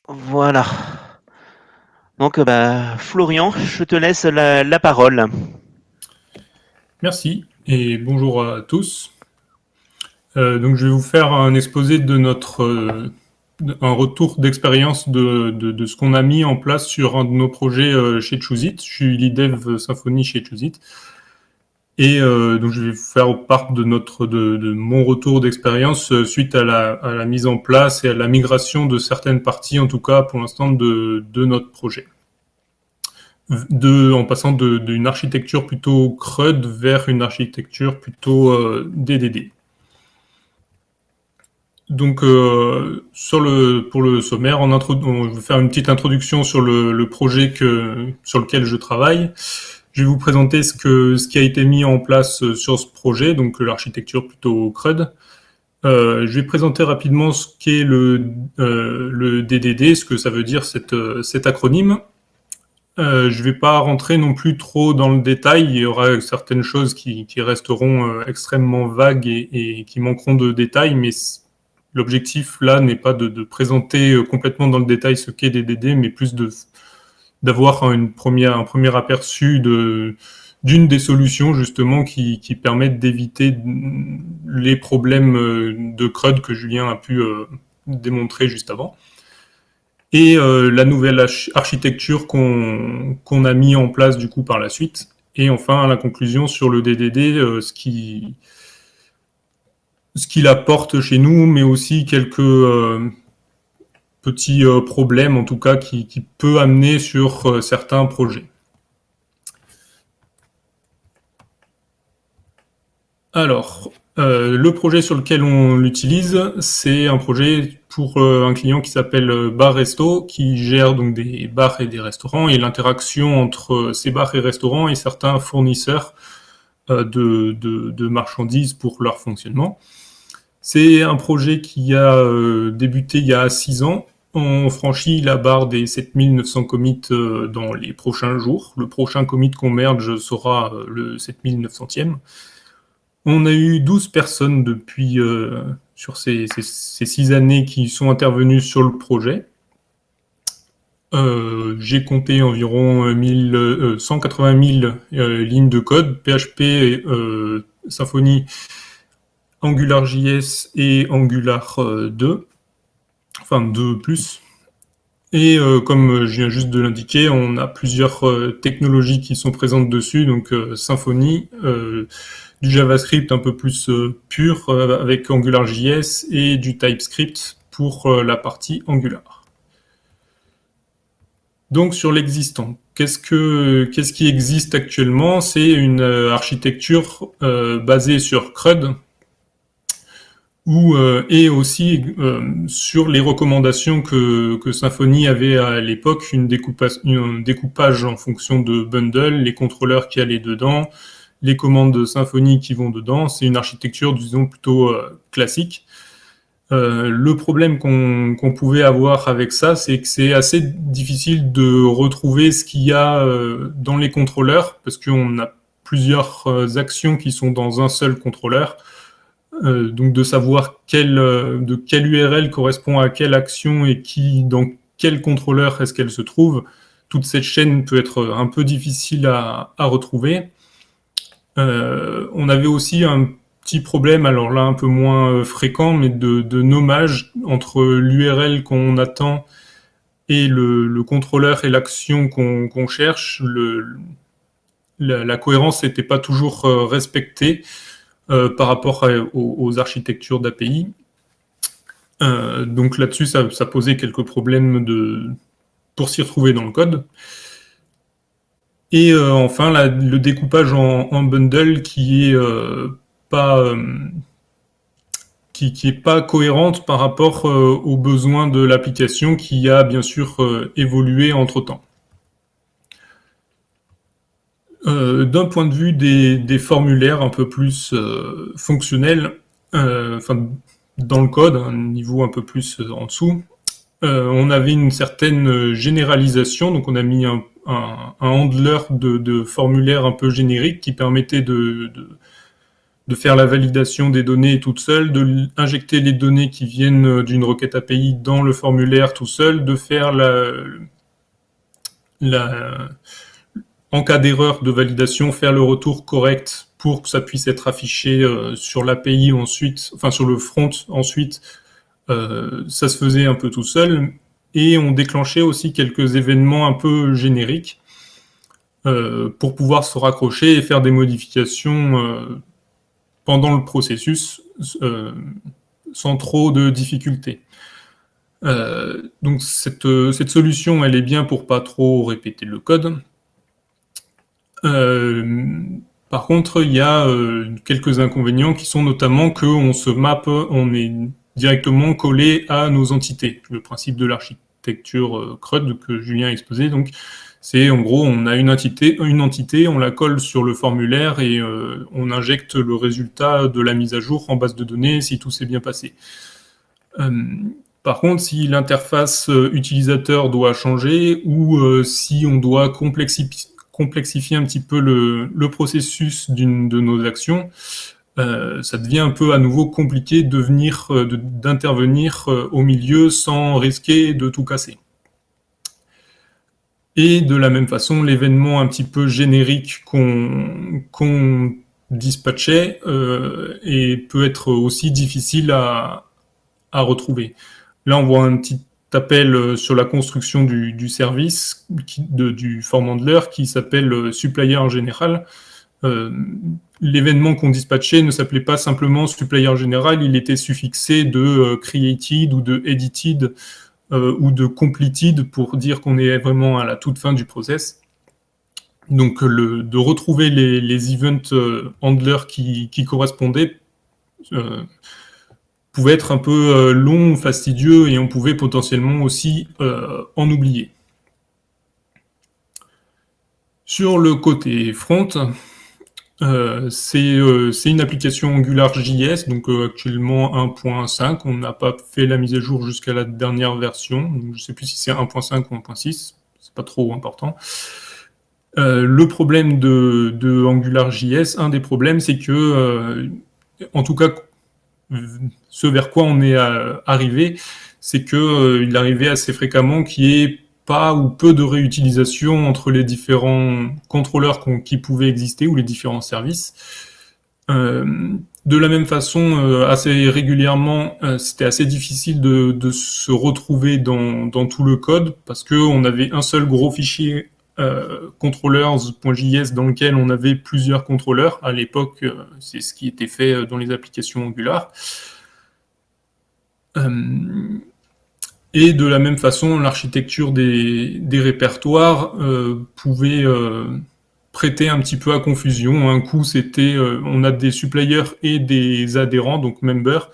Voilà. Donc, Florian, je te laisse la parole. Merci et bonjour à tous. Donc je vais vous faire un exposé de un retour d'expérience de ce qu'on a mis en place sur un de nos projets chez Choosit. Je suis lead dev Symfony chez Choosit. Et donc je vais vous faire part de mon retour d'expérience suite à la mise en place et à la migration de certaines parties, en tout cas pour l'instant, de notre projet. En passant d'une architecture plutôt CRUD vers une architecture plutôt DDD. Donc, pour le sommaire, on va faire une petite introduction sur le projet sur lequel je travaille. Je vais vous présenter ce qui a été mis en place sur ce projet, donc l'architecture plutôt CRUD. Je vais présenter rapidement ce qu'est le DDD, ce que ça veut dire cet acronyme. Je ne vais pas rentrer non plus trop dans le détail. Il y aura certaines choses qui resteront extrêmement vagues et qui manqueront de détails, mais l'objectif là n'est pas de présenter complètement dans le détail ce qu'est DDD, mais plus d'avoir un premier aperçu d'une des solutions justement qui permettent d'éviter les problèmes de CRUD que Julien a pu démontrer juste avant. Et la nouvelle architecture qu'on a mis en place du coup par la suite. Et enfin, à la conclusion sur le DDD, ce qu'il apporte chez nous, mais aussi quelques petits problèmes, en tout cas, qui peut amener sur certains projets. Alors, le projet sur lequel on l'utilise, c'est un projet pour un client qui s'appelle Bar Resto, qui gère donc des bars et des restaurants, et l'interaction entre ces bars et restaurants et certains fournisseurs de marchandises pour leur fonctionnement. C'est un projet qui a débuté il y a 6 ans. On franchit la barre des 7900 commits dans les prochains jours. Le prochain commit qu'on merge sera le 7900e. On a eu 12 personnes depuis sur ces 6 années qui sont intervenues sur le projet. J'ai compté environ 180 000 lignes de code, PHP, Symfony, AngularJS et Angular 2, enfin 2+. Et comme je viens juste de l'indiquer, on a plusieurs technologies qui sont présentes dessus, donc Symfony, du JavaScript un peu plus pur avec AngularJS et du TypeScript pour la partie Angular. Donc sur l'existant, qu'est-ce qui existe actuellement? C'est une architecture basée sur CRUD, et aussi sur les recommandations que Symfony avait à l'époque, un découpage en fonction de bundle, les contrôleurs qui allaient dedans, les commandes de Symfony qui vont dedans. C'est une architecture, disons, plutôt classique. Le problème qu'on pouvait avoir avec ça, c'est que c'est assez difficile de retrouver ce qu'il y a dans les contrôleurs, parce qu'on a plusieurs actions qui sont dans un seul contrôleur. Donc de savoir de quelle URL correspond à quelle action et dans quel contrôleur est-ce qu'elle se trouve. Toute cette chaîne peut être un peu difficile à retrouver. On avait aussi un petit problème, alors là un peu moins fréquent, mais de nommage entre l'URL qu'on attend et le contrôleur et l'action qu'on cherche. La cohérence n'était pas toujours respectée. Par rapport aux architectures d'API. Donc là-dessus, ça posait quelques problèmes pour s'y retrouver dans le code. Et enfin, le découpage en bundle qui est pas cohérente par rapport aux besoins de l'application qui a bien sûr évolué entre-temps. D'un point de vue des formulaires un peu plus fonctionnels, dans le code, un niveau un peu plus en dessous, on avait une certaine généralisation, donc on a mis un handler de formulaire un peu générique qui permettait de faire la validation des données toute seule, d'injecter les données qui viennent d'une requête API dans le formulaire tout seul, de faire en cas d'erreur de validation, faire le retour correct pour que ça puisse être affiché sur l'API ensuite, enfin sur le front ensuite. Ça se faisait un peu tout seul, et on déclenchait aussi quelques événements un peu génériques pour pouvoir se raccrocher et faire des modifications pendant le processus sans trop de difficultés. Donc cette solution, elle est bien pour pas trop répéter le code. Par contre, il y a quelques inconvénients qui sont notamment qu'on se mappe, on est directement collé à nos entités. Le principe de l'architecture CRUD que Julien a exposé, donc c'est en gros, on a une entité, on la colle sur le formulaire et on injecte le résultat de la mise à jour en base de données si tout s'est bien passé. Par contre, si l'interface utilisateur doit changer ou si on doit complexifier un petit peu le processus d'une de nos actions, ça devient un peu à nouveau compliqué d'intervenir au milieu sans risquer de tout casser. Et de la même façon, l'événement un petit peu générique qu'on dispatchait et peut être aussi difficile à retrouver. Là, on voit un petit appel sur la construction du service du form handler qui s'appelle supplier en général. L'événement qu'on dispatchait ne s'appelait pas simplement supplier en général, il était suffixé de created ou de edited ou de completed pour dire qu'on est vraiment à la toute fin du process. Donc de retrouver les event handlers qui correspondaient pouvait être un peu long, fastidieux, et on pouvait potentiellement aussi en oublier. Sur le côté front, c'est une application AngularJS, donc actuellement 1.5. On n'a pas fait la mise à jour jusqu'à la dernière version. Donc, je ne sais plus si c'est 1.5 ou 1.6. C'est pas trop important. Le problème de AngularJS, un des problèmes, c'est que, en tout cas, ce vers quoi on est arrivé, c'est qu'il arrivait assez fréquemment qu'il y ait pas ou peu de réutilisation entre les différents contrôleurs qui pouvaient exister ou les différents services. De la même façon, assez régulièrement, c'était assez difficile de se retrouver dans tout le code parce qu'on avait un seul gros fichier controllers.js dans lequel on avait plusieurs contrôleurs. À l'époque, c'est ce qui était fait dans les applications Angular. Et de la même façon, l'architecture des répertoires pouvait prêter un petit peu à confusion. Un coup, c'était on a des suppliers et des adhérents, donc members,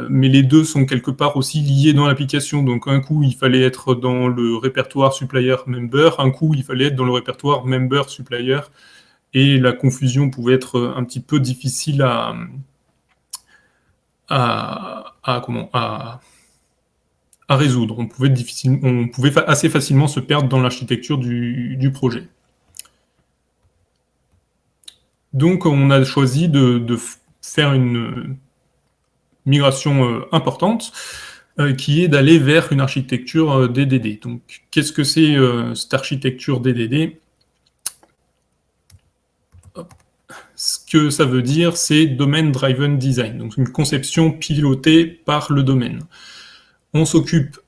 mais les deux sont quelque part aussi liés dans l'application. Donc un coup, il fallait être dans le répertoire supplier member, un coup, il fallait être dans le répertoire member supplier, et la confusion pouvait être un petit peu difficile à résoudre. On pouvait assez facilement se perdre dans l'architecture du projet. Donc on a choisi de faire une migration importante qui est d'aller vers une architecture DDD. Donc qu'est-ce que c'est cette architecture DDD ? Ce que ça veut dire, c'est Domain Driven Design, donc une conception pilotée par le domaine. On s'occupe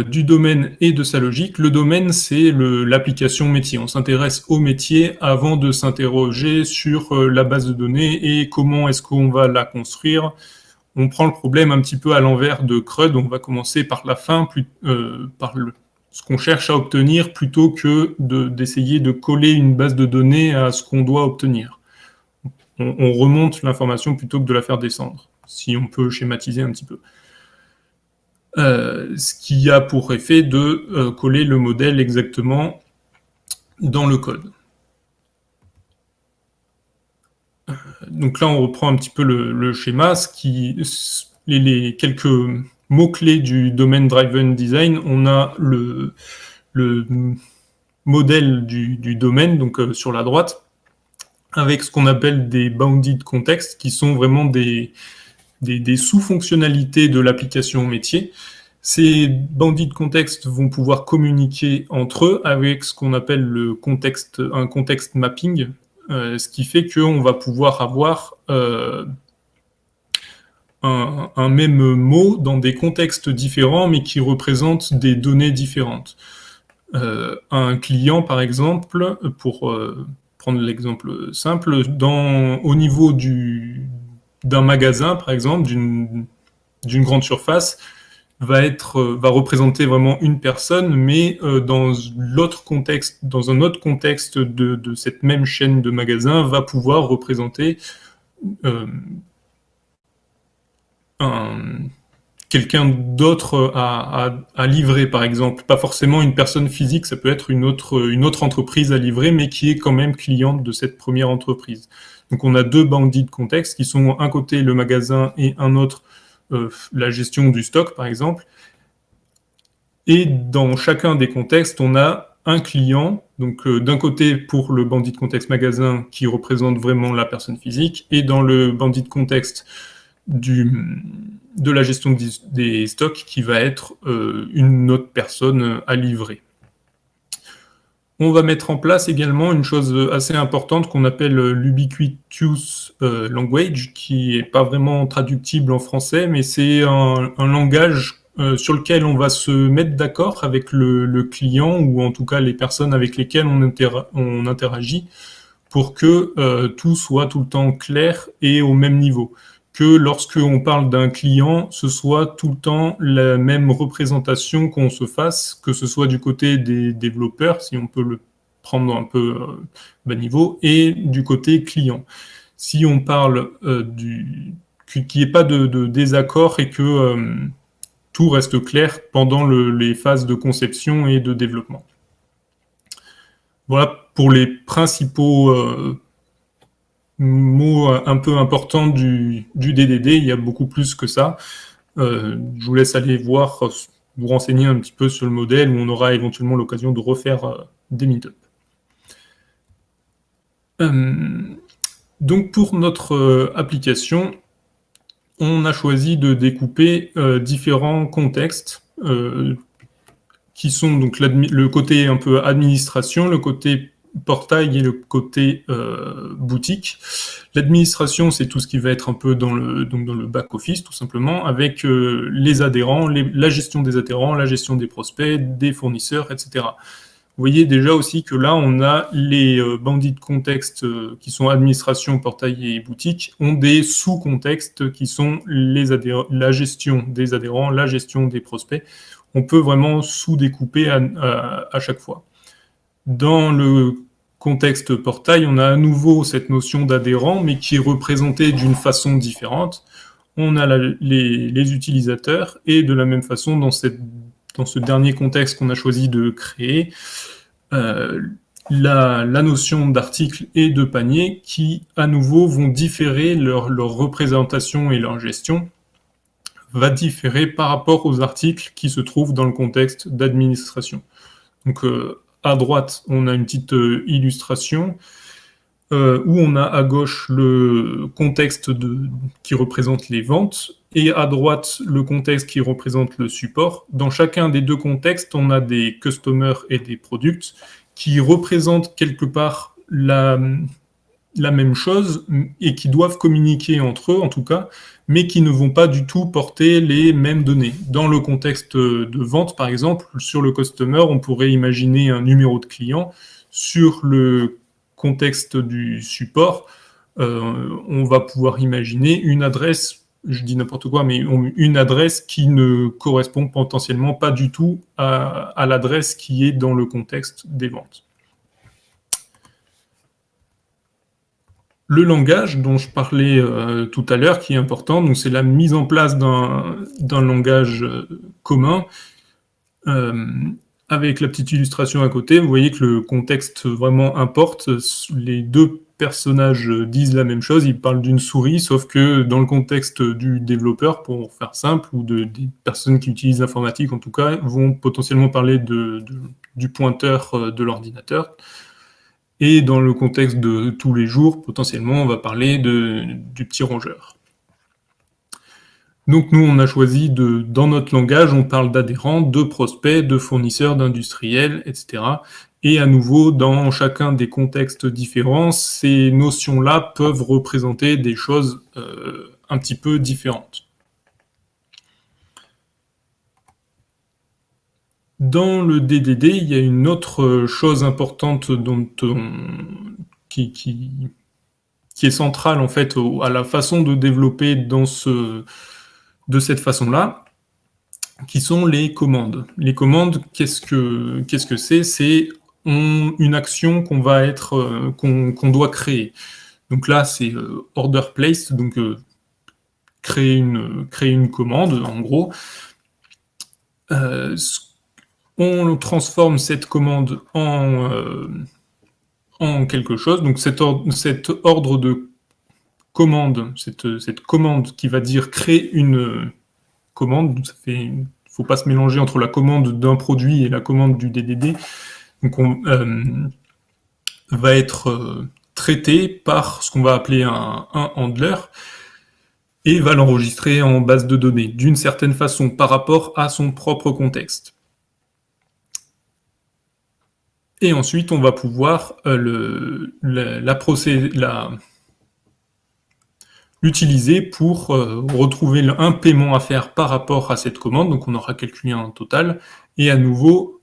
du domaine et de sa logique. Le domaine, c'est l'application métier. On s'intéresse au métier avant de s'interroger sur la base de données et comment est-ce qu'on va la construire. On prend le problème un petit peu à l'envers de CRUD. On va commencer par la fin, ce qu'on cherche à obtenir, plutôt que d'essayer de coller une base de données à ce qu'on doit obtenir. On remonte l'information plutôt que de la faire descendre, si on peut schématiser un petit peu. Ce qui a pour effet de coller le modèle exactement dans le code. Donc là, on reprend un petit peu le schéma. Les quelques mots-clés du Domain Driven Design, on a le modèle du domaine, donc sur la droite, avec ce qu'on appelle des bounded contexts, qui sont vraiment des sous-fonctionnalités de l'application métier. Ces bounded contexts vont pouvoir communiquer entre eux avec ce qu'on appelle un context mapping, ce qui fait qu'on va pouvoir avoir un même mot dans des contextes différents, mais qui représentent des données différentes. Un client, par exemple, pour prendre l'exemple simple, au niveau d'un magasin, par exemple, d'une grande surface, va représenter vraiment une personne, mais dans un autre contexte de cette même chaîne de magasins, va pouvoir représenter quelqu'un d'autre à livrer, par exemple. Pas forcément une personne physique, ça peut être une autre entreprise à livrer, mais qui est quand même cliente de cette première entreprise. Donc on a deux bounded contexts qui sont un côté le magasin et un autre la gestion du stock, par exemple. Et dans chacun des contextes, on a un client, donc d'un côté pour le bounded contexte magasin qui représente vraiment la personne physique, et dans le bounded contexte de la gestion des stocks qui va être une autre personne à livrer. On va mettre en place également une chose assez importante qu'on appelle l'ubiquitous language, qui n'est pas vraiment traductible en français, mais c'est un langage sur lequel on va se mettre d'accord avec le client, ou en tout cas les personnes avec lesquelles on interagit, pour que tout soit tout le temps clair et au même niveau. Que lorsqu'on parle d'un client, ce soit tout le temps la même représentation qu'on se fasse, que ce soit du côté des développeurs, si on peut le prendre un peu bas niveau, et du côté client. Si on parle qu'il n'y ait pas de désaccord et que tout reste clair pendant les phases de conception et de développement. Voilà pour les principaux mots un peu importants du DDD. Il y a beaucoup plus que ça. Je vous laisse aller voir, vous renseigner un petit peu sur le modèle, où on aura éventuellement l'occasion de refaire des meet-up. Donc pour notre application, on a choisi de découper différents contextes qui sont donc le côté un peu administration, le côté portail et le côté boutique. L'administration, c'est tout ce qui va être un peu dans le back-office, tout simplement, avec les adhérents, la gestion des adhérents, la gestion des prospects, des fournisseurs, etc. Vous voyez déjà aussi que là, on a les bounded contextes qui sont administration, portail et boutique, ont des sous-contextes qui sont la gestion des adhérents, la gestion des prospects. On peut vraiment sous-découper à chaque fois. Dans le contexte portail, on a à nouveau cette notion d'adhérent, mais qui est représentée d'une façon différente. On a les utilisateurs, et de la même façon, dans ce dernier contexte qu'on a choisi de créer, la notion d'article et de panier qui, à nouveau, vont différer leur représentation et leur gestion va différer par rapport aux articles qui se trouvent dans le contexte d'administration. Donc, à droite, on a une petite illustration où on a à gauche le contexte qui représente les ventes, et à droite, le contexte qui représente le support. Dans chacun des deux contextes, on a des customers et des products qui représentent quelque part la même chose et qui doivent communiquer entre eux, en tout cas, mais qui ne vont pas du tout porter les mêmes données. Dans le contexte de vente, par exemple, sur le customer, on pourrait imaginer un numéro de client. Sur le contexte du support, on va pouvoir imaginer une adresse, je dis n'importe quoi, mais une adresse qui ne correspond potentiellement pas du tout à l'adresse qui est dans le contexte des ventes. Le langage dont je parlais tout à l'heure, qui est important, donc c'est la mise en place d'un langage commun. Avec la petite illustration à côté, vous voyez que le contexte vraiment importe. Les deux personnages disent la même chose, ils parlent d'une souris, sauf que dans le contexte du développeur, pour faire simple, ou des personnes qui utilisent l'informatique en tout cas, vont potentiellement parler du pointeur de l'ordinateur. Et dans le contexte de tous les jours, potentiellement, on va parler du petit rongeur. Donc nous, on a choisi dans notre langage, on parle d'adhérents, de prospects, de fournisseurs, d'industriels, etc. Et à nouveau, dans chacun des contextes différents, ces notions-là peuvent représenter des choses un petit peu différentes. Dans le DDD, il y a une autre chose importante qui est centrale en fait à la façon de développer de cette façon-là, qui sont les commandes. Les commandes, qu'est-ce que c'est? C'est une action qu'on doit créer. Donc là, c'est order placed, donc créer une commande, en gros. On transforme cette commande en quelque chose. Donc cet ordre de commande, cette commande qui va dire créer une commande, faut pas se mélanger entre la commande d'un produit et la commande du DDD. Donc on va être traité par ce qu'on va appeler un handler et va l'enregistrer en base de données d'une certaine façon par rapport à son propre contexte. Et ensuite, on va pouvoir l'utiliser pour retrouver un paiement à faire par rapport à cette commande. Donc, on aura calculé un total. Et à nouveau,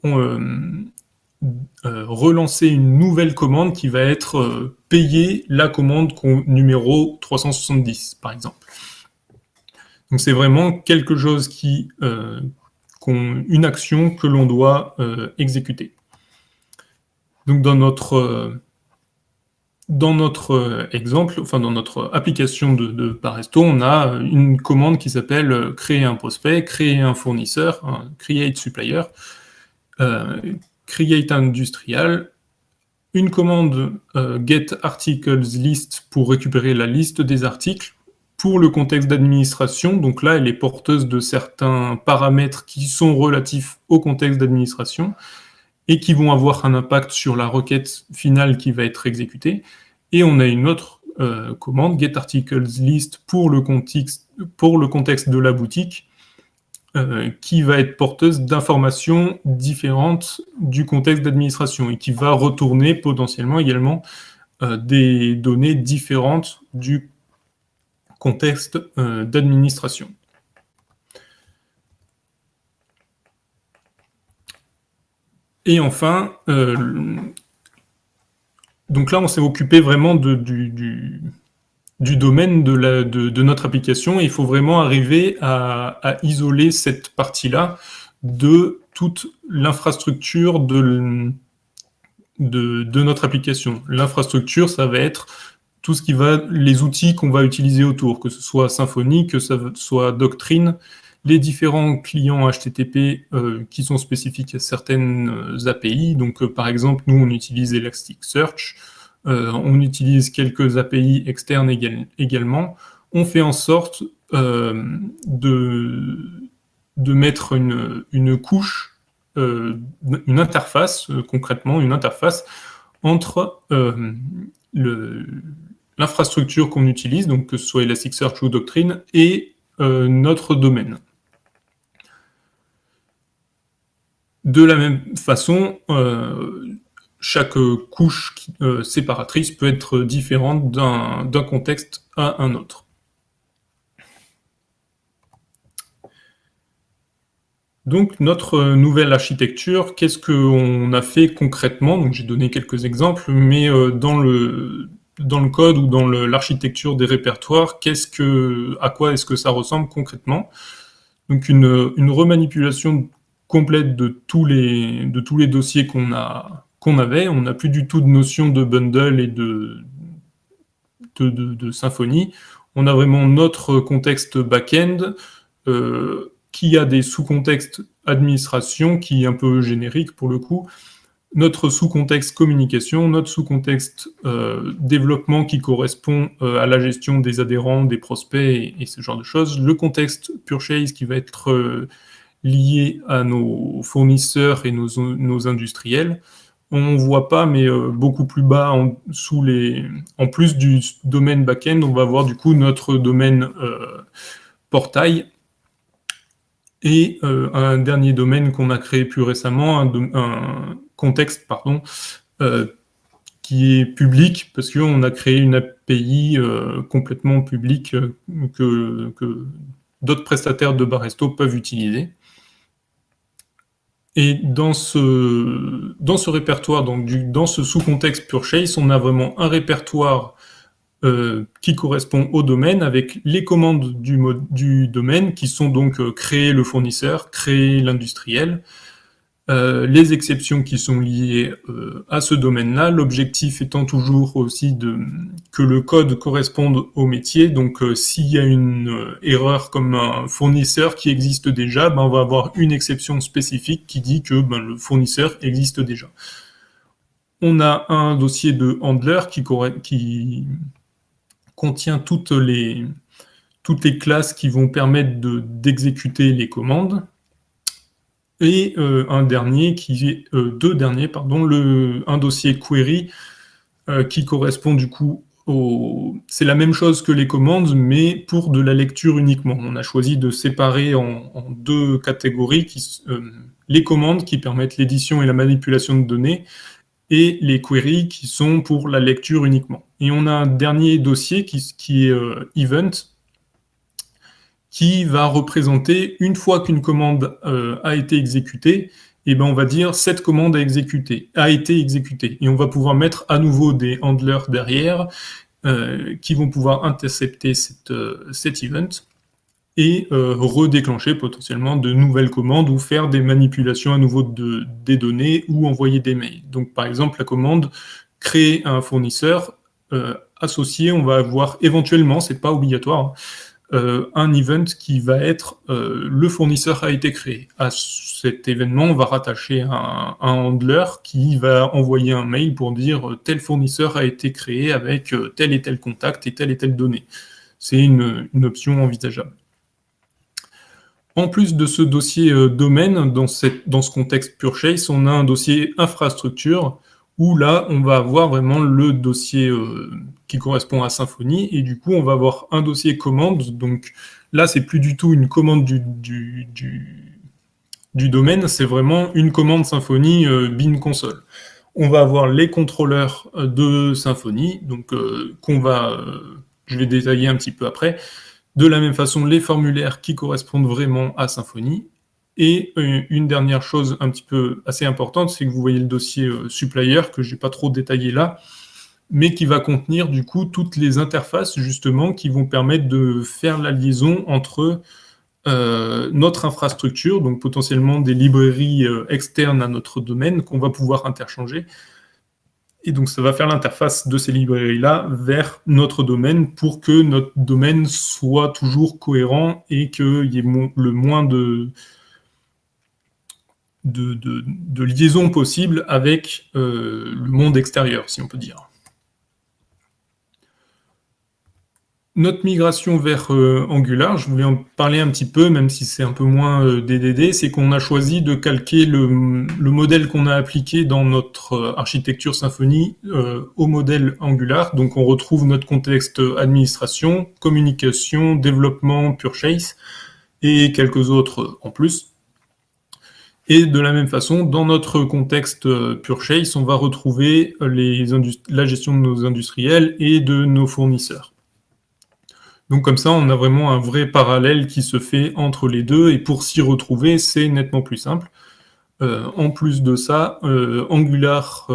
relancer une nouvelle commande qui va être payer la commande numéro 370, par exemple. Donc, c'est vraiment quelque chose une action que l'on doit exécuter. Donc dans notre exemple, enfin dans notre application de Paresto, on a une commande qui s'appelle créer un prospect, créer un fournisseur, create supplier, create industrial, une commande get articles list pour récupérer la liste des articles. Pour le contexte d'administration, donc là elle est porteuse de certains paramètres qui sont relatifs au contexte d'administration et qui vont avoir un impact sur la requête finale qui va être exécutée. Et on a une autre commande, getArticlesList, pour le contexte de la boutique, qui va être porteuse d'informations différentes du contexte d'administration et qui va retourner potentiellement également des données différentes du contexte d'administration. Et enfin, donc là, on s'est occupé vraiment du domaine de notre application. Et il faut vraiment arriver à isoler cette partie-là de toute l'infrastructure de notre application. L'infrastructure, ça va être tout ce les outils qu'on va utiliser autour, que ce soit Symfony, que ce soit Doctrine, les différents clients HTTP qui sont spécifiques à certaines API. Donc, par exemple, nous, on utilise Elasticsearch, on utilise quelques API externes également. On fait en sorte de mettre une couche, une interface, concrètement, une interface entre l'infrastructure qu'on utilise, donc que ce soit Elasticsearch ou Doctrine, et notre domaine. De la même façon, chaque couche séparatrice peut être différente d'un contexte à un autre. Donc notre nouvelle architecture, qu'est-ce qu'on a fait concrètement? Donc j'ai donné quelques exemples, mais dans le code ou dans l'architecture des répertoires, à quoi est-ce que ça ressemble concrètement? Donc une remanipulation complète de tous les dossiers qu'on avait. On n'a plus du tout de notion de bundle et de Symfony. On a vraiment notre contexte back-end qui a des sous-contextes administration qui est un peu générique pour le coup, notre sous-contexte communication, notre sous-contexte développement qui correspond à la gestion des adhérents, des prospects et ce genre de choses, le contexte purchase qui va être lié à nos fournisseurs et nos industriels. on voit pas, mais beaucoup plus bas, en plus du domaine back-end, on va avoir du coup notre domaine portail et un dernier domaine qu'on a créé plus récemment, un contexte, pardon, qui est public, parce qu'on a créé une API complètement publique que d'autres prestataires de Baresto peuvent utiliser. Et dans ce répertoire, donc dans ce sous-contexte PureChase, on a vraiment un répertoire qui correspond au domaine avec les commandes du domaine qui sont donc créer le fournisseur, créer l'industriel, les exceptions qui sont liées à ce domaine-là, l'objectif étant toujours aussi que le code corresponde au métier. Donc s'il y a une erreur comme un fournisseur qui existe déjà, on va avoir une exception spécifique qui dit que le fournisseur existe déjà. On a un dossier de handler qui contient toutes les classes qui vont permettre d'exécuter les commandes. Et deux derniers, un dossier query qui correspond du coup c'est la même chose que les commandes, mais pour de la lecture uniquement. On a choisi de séparer en deux catégories les commandes qui permettent l'édition et la manipulation de données, et les queries qui sont pour la lecture uniquement. Et on a un dernier dossier qui est event, qui va représenter, une fois qu'une commande a été exécutée, on va dire cette commande a été exécutée. Et on va pouvoir mettre à nouveau des handlers derrière qui vont pouvoir intercepter cet event et redéclencher potentiellement de nouvelles commandes ou faire des manipulations à nouveau des données ou envoyer des mails. Donc par exemple, la commande créer un fournisseur associé, on va avoir éventuellement, c'est pas obligatoire, un event qui va être le fournisseur a été créé. À cet événement, on va rattacher un handler qui va envoyer un mail pour dire tel fournisseur a été créé avec tel et tel contact et telle donnée. C'est une option envisageable. En plus de ce dossier domaine, dans ce contexte PureChase, on a un dossier infrastructure où là, on va avoir vraiment le dossier qui correspond à Symfony, et du coup, on va avoir un dossier commande. Donc là, c'est plus du tout une commande du domaine, c'est vraiment une commande Symfony bin console. On va avoir les contrôleurs de Symfony, donc je vais détailler un petit peu après. De la même façon, les formulaires qui correspondent vraiment à Symfony. Et une dernière chose un petit peu assez importante, c'est que vous voyez le dossier supplier, que je n'ai pas trop détaillé là, mais qui va contenir du coup toutes les interfaces justement qui vont permettre de faire la liaison entre notre infrastructure, donc potentiellement des librairies externes à notre domaine qu'on va pouvoir interchanger. Et donc ça va faire l'interface de ces librairies-là vers notre domaine pour que notre domaine soit toujours cohérent et qu'il y ait le moins de liaison possible avec le monde extérieur, si on peut dire. Notre migration vers Angular, je voulais en parler un petit peu, même si c'est un peu moins DDD, c'est qu'on a choisi de calquer le modèle qu'on a appliqué dans notre architecture Symfony au modèle Angular. Donc on retrouve notre contexte administration, communication, développement, PureChase et quelques autres en plus. Et de la même façon, dans notre contexte PureChase, on va retrouver la gestion de nos industriels et de nos fournisseurs. Donc comme ça, on a vraiment un vrai parallèle qui se fait entre les deux, et pour s'y retrouver, c'est nettement plus simple. En plus de ça, Angular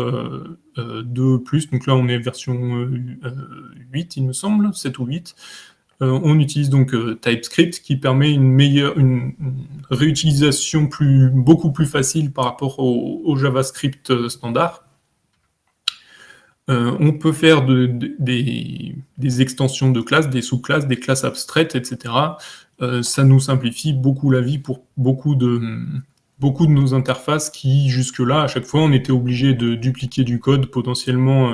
2+, donc là on est version 8, il me semble, 7 ou 8, on utilise donc TypeScript qui permet une réutilisation beaucoup plus facile par rapport au JavaScript standard. On peut faire des extensions de classes, des sous-classes, des classes abstraites, etc. Ça nous simplifie beaucoup la vie pour beaucoup de nos interfaces qui, jusque-là, à chaque fois, on était obligé de dupliquer du code potentiellement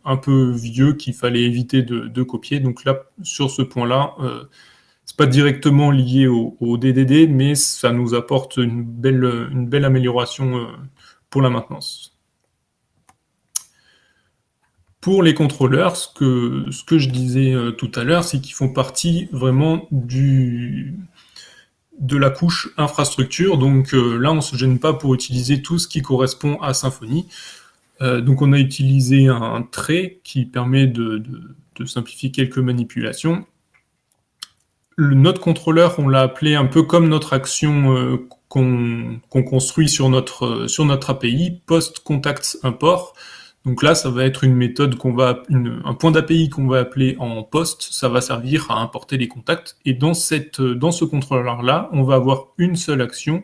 un peu vieux qu'il fallait éviter de copier. Donc là, sur ce point-là, c'est pas directement lié au DDD, mais ça nous apporte une belle amélioration pour la maintenance. Pour les contrôleurs, ce que je disais tout à l'heure, c'est qu'ils font partie vraiment de la couche infrastructure. Donc là, on ne se gêne pas pour utiliser tout ce qui correspond à Symfony. Donc on a utilisé un trait qui permet de simplifier quelques manipulations. Notre contrôleur, on l'a appelé un peu comme notre action qu'on construit sur notre API, post contact import. Donc là, ça va être une méthode un point d'API qu'on va appeler en post. Ça va servir à importer les contacts. Et dans ce contrôleur-là, on va avoir une seule action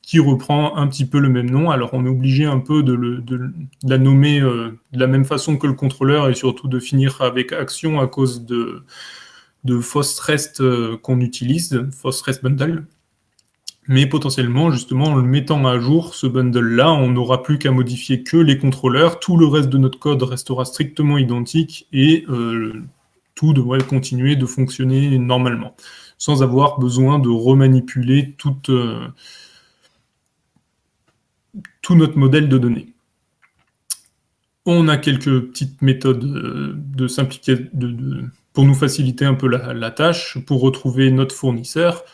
qui reprend un petit peu le même nom. Alors on est obligé un peu de la nommer de la même façon que le contrôleur et surtout de finir avec action à cause de FostRest qu'on utilise, FostRest Bundle. Mais potentiellement, justement, en le mettant à jour, ce bundle-là, on n'aura plus qu'à modifier que les contrôleurs, tout le reste de notre code restera strictement identique et tout devrait continuer de fonctionner normalement, sans avoir besoin de remanipuler tout notre modèle de données. On a quelques petites méthodes pour nous faciliter un peu la tâche, pour retrouver notre fournisseur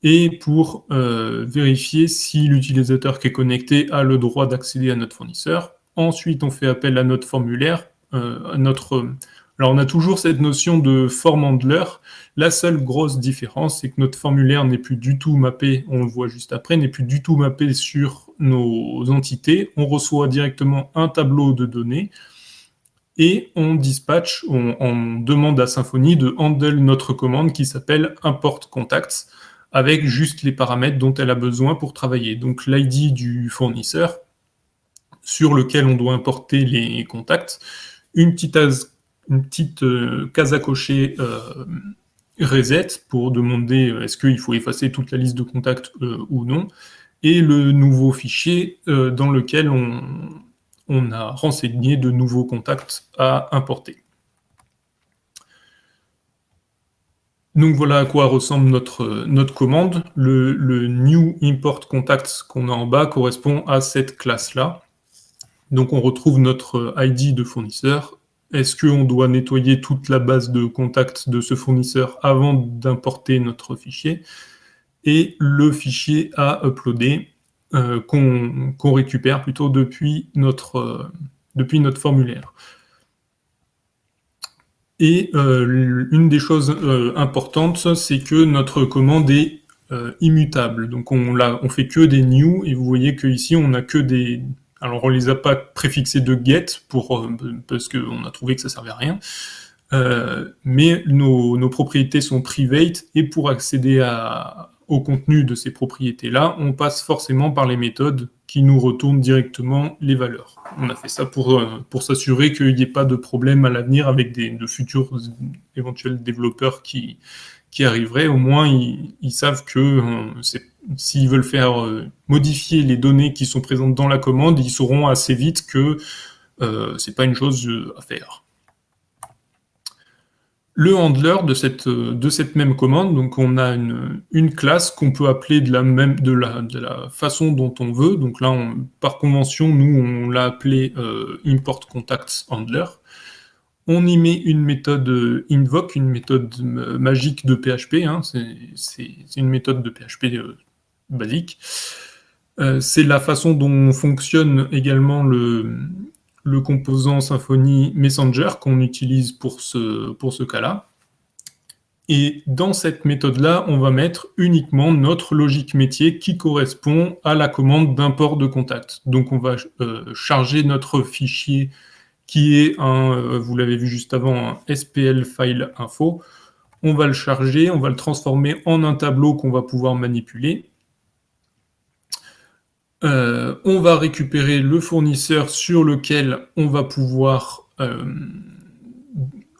et pour vérifier si l'utilisateur qui est connecté a le droit d'accéder à notre fournisseur. Ensuite, on fait appel à notre formulaire, Alors, on a toujours cette notion de form handler. La seule grosse différence, c'est que notre formulaire n'est plus du tout mappé, on le voit juste après, n'est plus du tout mappé sur nos entités. On reçoit directement un tableau de données et on dispatch, on demande à Symfony de handle notre commande qui s'appelle import contacts avec juste les paramètres dont elle a besoin pour travailler. Donc l'ID du fournisseur sur lequel on doit importer les contacts, une petite case à cocher reset pour demander est-ce qu'il faut effacer toute la liste de contacts ou non, et le nouveau fichier dans lequel on a renseigné de nouveaux contacts à importer. Donc voilà à quoi ressemble notre commande. Le new import contacts qu'on a en bas correspond à cette classe-là. Donc on retrouve notre ID de fournisseur. Est-ce qu'on doit nettoyer toute la base de contacts de ce fournisseur avant d'importer notre fichier? Et le fichier à uploader qu'on récupère plutôt depuis notre formulaire. Et une des choses importantes, c'est que notre commande est immutable. Donc on fait que des new, et vous voyez qu'ici on n'a que des... Alors on les a pas préfixés de get parce qu'on a trouvé que ça servait à rien. Mais nos propriétés sont private, et pour accéder au contenu de ces propriétés-là, on passe forcément par les méthodes qui nous retournent directement les valeurs. On a fait ça pour s'assurer qu'il n'y ait pas de problème à l'avenir avec de futurs éventuels développeurs qui arriveraient. Au moins, ils savent que s'ils veulent faire modifier les données qui sont présentes dans la commande, ils sauront assez vite que c'est pas une chose à faire. Le handler de cette même commande, donc on a une classe qu'on peut appeler de la façon dont on veut. Donc là, par convention, nous, on l'a appelé import contacts handler. On y met une méthode invoke, une méthode magique de PHP. Hein, c'est une méthode de PHP basique. C'est la façon dont fonctionne également le composant Symfony Messenger qu'on utilise pour ce cas-là. Et dans cette méthode-là, on va mettre uniquement notre logique métier qui correspond à la commande d'import de contact. Donc on va charger notre fichier qui est vous l'avez vu juste avant, un SPL file info. On va le charger, on va le transformer en un tableau qu'on va pouvoir manipuler. On va récupérer le fournisseur sur lequel on va pouvoir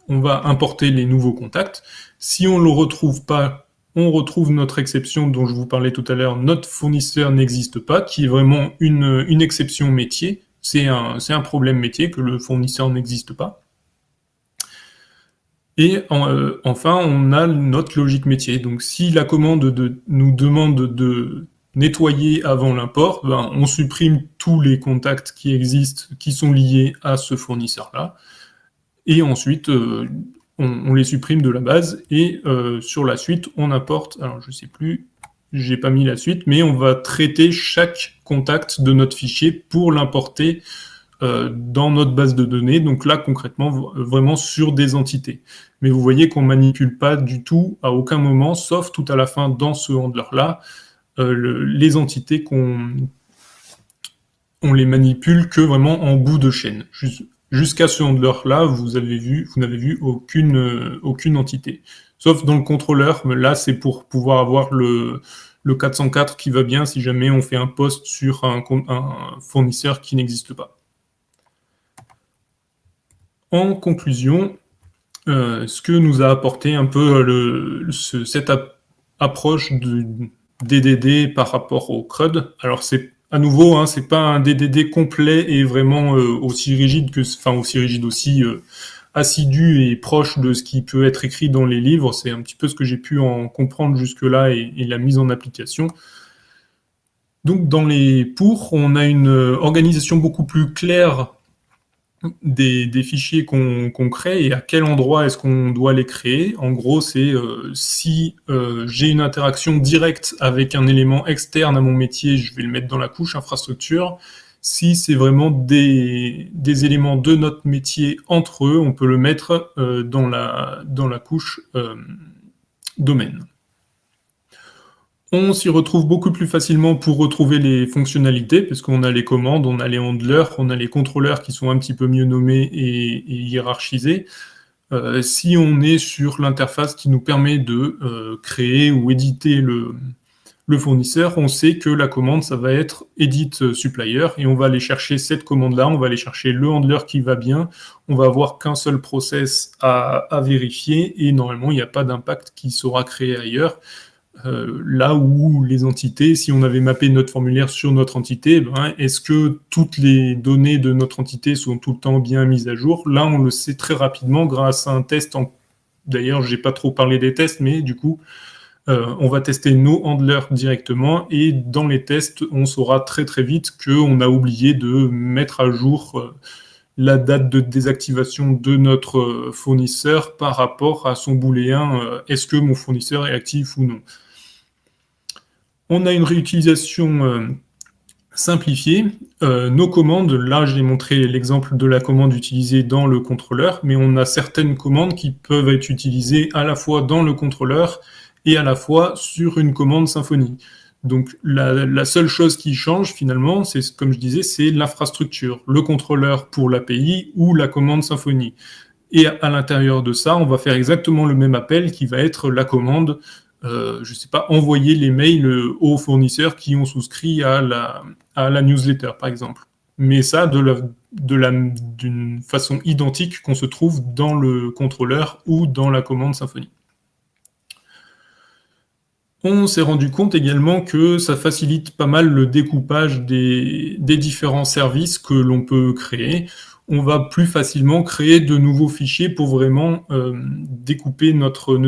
on va importer les nouveaux contacts. Si on ne le retrouve pas, on retrouve notre exception dont je vous parlais tout à l'heure, notre fournisseur n'existe pas, qui est vraiment une exception métier. C'est un problème métier que le fournisseur n'existe pas. Et enfin, on a notre logique métier. Donc si la commande nous demande de nettoyer avant l'import, on supprime tous les contacts qui existent, qui sont liés à ce fournisseur-là. et ensuite on les supprime de la base, et sur la suite on importe, alors je sais plus, j'ai pas mis la suite, mais on va traiter chaque contact de notre fichier pour l'importer dans notre base de données, donc là concrètement vraiment sur des entités. Mais vous voyez qu'on manipule pas du tout à aucun moment, sauf tout à la fin dans ce handler-là, les entités on les manipule que vraiment en bout de chaîne. Jusqu'à ce handler-là, vous n'avez vu aucune entité. Sauf dans le contrôleur, mais là c'est pour pouvoir avoir le 404 qui va bien si jamais on fait un post sur un fournisseur qui n'existe pas. En conclusion, ce que nous a apporté un peu cette approche du DDD par rapport au CRUD, alors c'est à nouveau, hein, c'est pas un DDD complet et vraiment aussi rigide aussi assidu et proche de ce qui peut être écrit dans les livres. C'est un petit peu ce que j'ai pu en comprendre jusque-là et la mise en application. Donc dans les pour, on a une organisation beaucoup plus claire des fichiers qu'on crée et à quel endroit est-ce qu'on doit les créer. En gros, c'est si j'ai une interaction directe avec un élément externe à mon métier, je vais le mettre dans la couche infrastructure. Si c'est vraiment des éléments de notre métier entre eux, on peut le mettre dans la couche domaine. On s'y retrouve beaucoup plus facilement pour retrouver les fonctionnalités, parce qu'on a les commandes, on a les handlers, on a les contrôleurs qui sont un petit peu mieux nommés et hiérarchisés. Si on est sur l'interface qui nous permet de créer ou éditer le fournisseur, on sait que la commande, ça va être edit supplier, et on va aller chercher cette commande-là, on va aller chercher le handler qui va bien, on va avoir qu'un seul process à vérifier, et normalement, il n'y a pas d'impact qui sera créé ailleurs. Là où les entités, si on avait mappé notre formulaire sur notre entité, est-ce que toutes les données de notre entité sont tout le temps bien mises à jour? Là, on le sait très rapidement grâce à un test. D'ailleurs, j'ai pas trop parlé des tests, mais du coup, on va tester nos handlers directement, et dans les tests, on saura très très vite qu'on a oublié de mettre à jour la date de désactivation de notre fournisseur par rapport à son booléen, est-ce que mon fournisseur est actif ou non. On a une réutilisation simplifiée. Nos commandes, là j'ai montré l'exemple de la commande utilisée dans le contrôleur, mais on a certaines commandes qui peuvent être utilisées à la fois dans le contrôleur et à la fois sur une commande Symfony. Donc la seule chose qui change finalement, c'est comme je disais, c'est l'infrastructure, le contrôleur pour l'API ou la commande Symfony. Et à l'intérieur de ça, on va faire exactement le même appel qui va être la commande, je sais pas, envoyer les mails aux fournisseurs qui ont souscrit à la newsletter, par exemple. Mais ça, d'une façon identique qu'on se trouve dans le contrôleur ou dans la commande Symfony. On s'est rendu compte également que ça facilite pas mal le découpage des différents services que l'on peut créer. On va plus facilement créer de nouveaux fichiers pour vraiment découper notre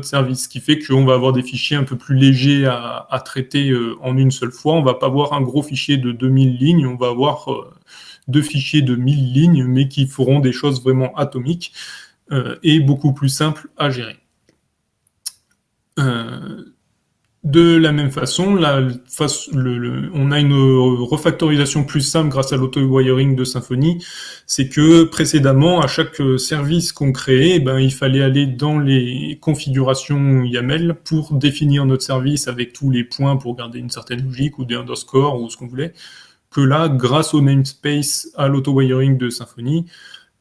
service, ce qui fait qu'on va avoir des fichiers un peu plus légers à traiter en une seule fois. On va pas avoir un gros fichier de 2000 lignes, on va avoir deux fichiers de 1000 lignes, mais qui feront des choses vraiment atomiques et beaucoup plus simples à gérer. De la même façon, on a une refactorisation plus simple grâce à l'auto-wiring de Symfony. C'est que précédemment, à chaque service qu'on créait, il fallait aller dans les configurations YAML pour définir notre service avec tous les points pour garder une certaine logique ou des underscores ou ce qu'on voulait. Que là, grâce au namespace, à l'auto-wiring de Symfony,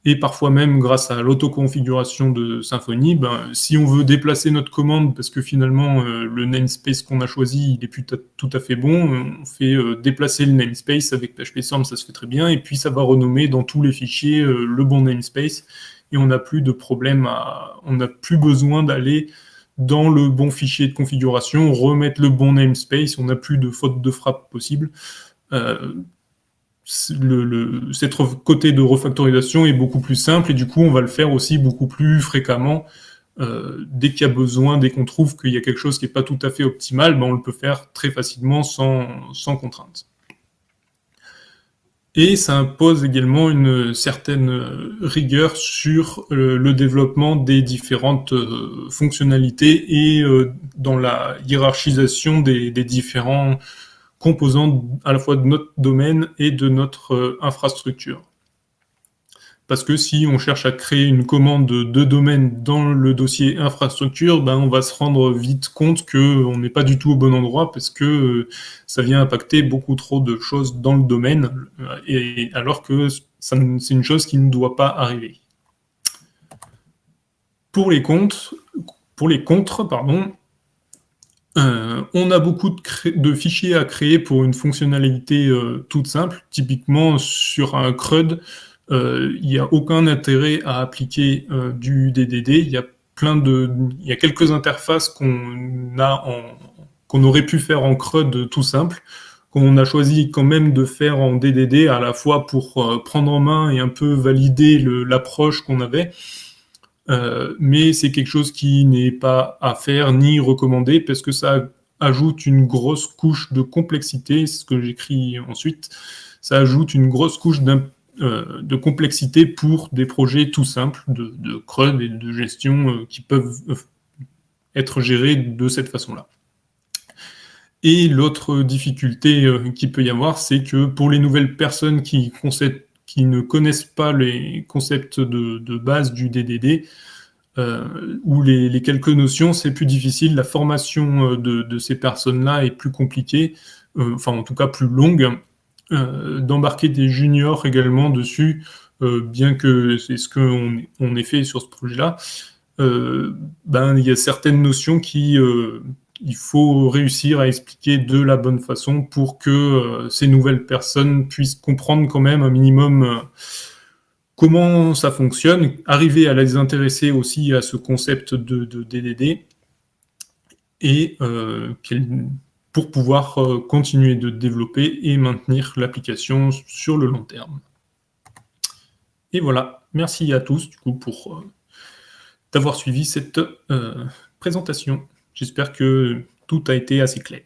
et parfois même grâce à l'autoconfiguration de Symfony, si on veut déplacer notre commande, parce que finalement le namespace qu'on a choisi, il est plus tout à fait bon, on fait déplacer le namespace avec PHP Storm, ça se fait très bien, et puis ça va renommer dans tous les fichiers le bon namespace, et on n'a plus de problème on n'a plus besoin d'aller dans le bon fichier de configuration, remettre le bon namespace, on n'a plus de faute de frappe possible. Cette côté de refactorisation est beaucoup plus simple, et du coup on va le faire aussi beaucoup plus fréquemment dès qu'il y a besoin, dès qu'on trouve qu'il y a quelque chose qui n'est pas tout à fait optimal, on le peut faire très facilement sans contrainte. Et ça impose également une certaine rigueur sur le développement des différentes fonctionnalités et dans la hiérarchisation des différents composants à la fois de notre domaine et de notre infrastructure. Parce que si on cherche à créer une commande de domaine dans le dossier infrastructure, ben on va se rendre vite compte qu'on n'est pas du tout au bon endroit parce que ça vient impacter beaucoup trop de choses dans le domaine, et alors que c'est une chose qui ne doit pas arriver. Pour les contres, on a beaucoup de fichiers à créer pour une fonctionnalité toute simple. Typiquement, sur un CRUD, il n'y a aucun intérêt à appliquer du DDD. Il y a quelques interfaces qu'on aurait pu faire en CRUD tout simple, qu'on a choisi quand même de faire en DDD, à la fois pour prendre en main et un peu valider l'approche qu'on avait. Mais c'est quelque chose qui n'est pas à faire ni recommandé parce que ça ajoute une grosse couche de complexité, c'est ce que j'écris ensuite, ça ajoute une grosse couche de complexité pour des projets tout simples de CRUD et de gestion qui peuvent être gérés de cette façon-là. Et l'autre difficulté qu'il peut y avoir, c'est que pour les nouvelles personnes qui ne connaissent pas les concepts de base du DDD, ou les quelques notions, c'est plus difficile. La formation de ces personnes-là est plus compliquée, enfin en tout cas plus longue. D'embarquer des juniors également dessus, bien que c'est ce qu'on ait fait sur ce projet-là, il y a certaines notions il faut réussir à expliquer de la bonne façon pour que ces nouvelles personnes puissent comprendre quand même un minimum comment ça fonctionne, arriver à les intéresser aussi à ce concept de DDD, et pour pouvoir continuer de développer et maintenir l'application sur le long terme. Et voilà, merci à tous du coup pour d'avoir suivi cette présentation. J'espère que tout a été assez clair.